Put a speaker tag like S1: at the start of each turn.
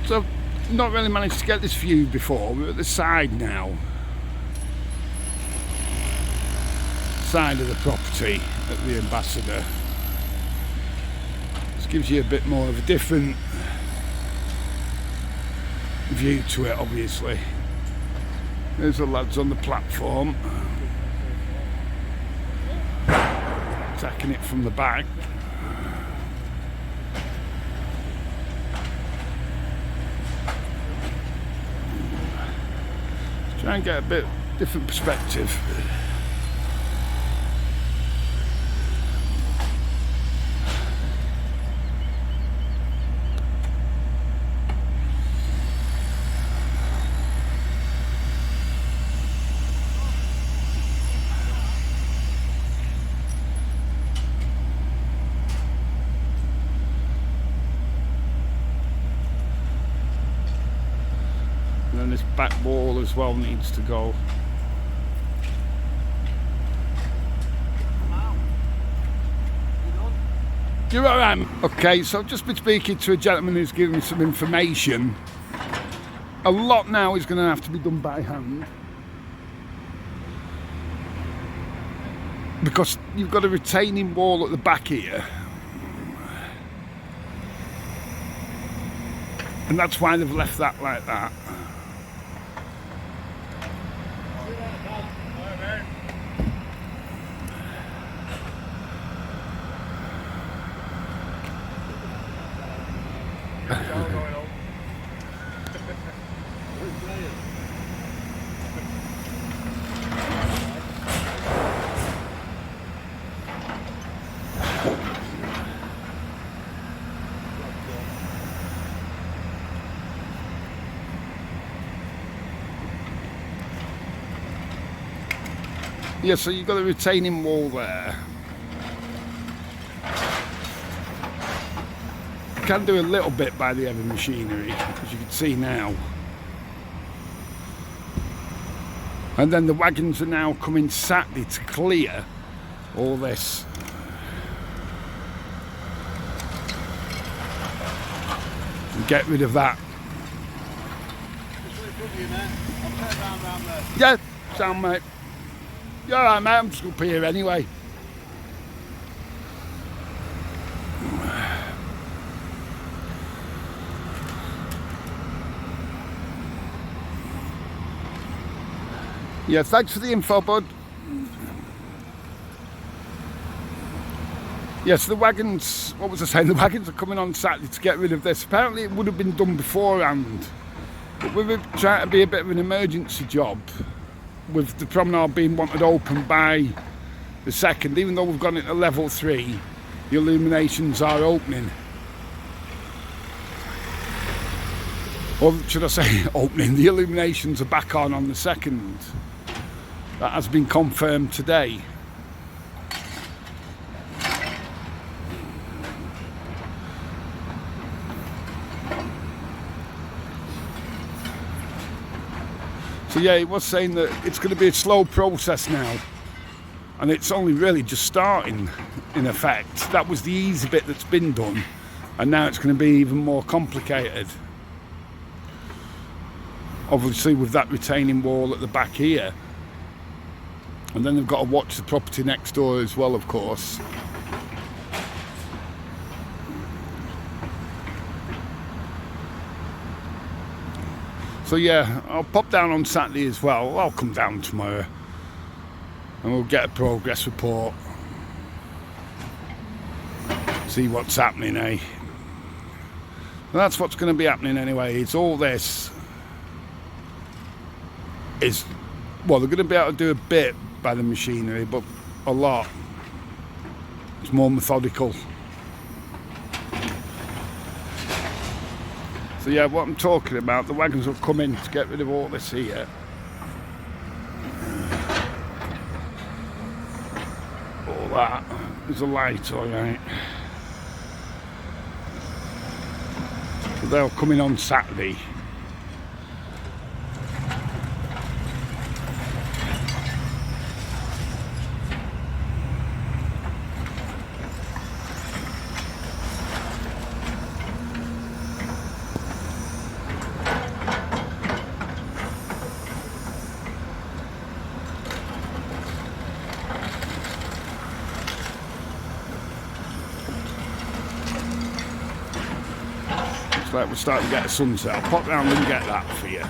S1: So I've not really managed to get this view before. We're at the side now. Side of the property at the Ambassador. This gives you a bit more of a different view to it, obviously. There's the lads on the platform. Attacking it from the back. Try and get a bit different perspective. And then this back wall as well needs to go. You're alright. Okay, so I've just been speaking to a gentleman who's given me some information. A lot now is going to have to be done by hand. Because you've got a retaining wall at the back here. And that's why they've left that like that. Yeah, so you've got a retaining wall there. You can do a little bit by the heavy machinery, as you can see now. And then the wagons are now coming Saturday to clear all this. And get rid of that. Yeah, sound mate. You're alright mate, I'm just up here anyway. Yeah, thanks for the info, bud. Yes, the wagons, what was I saying? The wagons are coming on Saturday to get rid of this. Apparently it would have been done beforehand. But we were trying to be a bit of an emergency job, with the promenade being wanted open by the 2nd, even though we've gone into level 3, the illuminations are opening. Or should I say opening, the illuminations are back on the 2nd. That has been confirmed today. So yeah, he was saying that it's going to be a slow process now, and it's only really just starting in effect. That was the easy bit that's been done, and now it's going to be even more complicated. Obviously with that retaining wall at the back here, and then they've got to watch the property next door as well, of course. So yeah, I'll pop down on Saturday as well. I'll come down tomorrow and we'll get a progress report. See what's happening, eh? And that's what's going to be happening anyway. It's all this is, well, they're going to be able to do a bit by the machinery, but a lot. It's more methodical. So yeah, what I'm talking about, the wagons will come in to get rid of all this here. All that. There's a light, alright. So they'll come in on Saturday. looks like we're starting to get a sunset. I'll pop round and get that for you.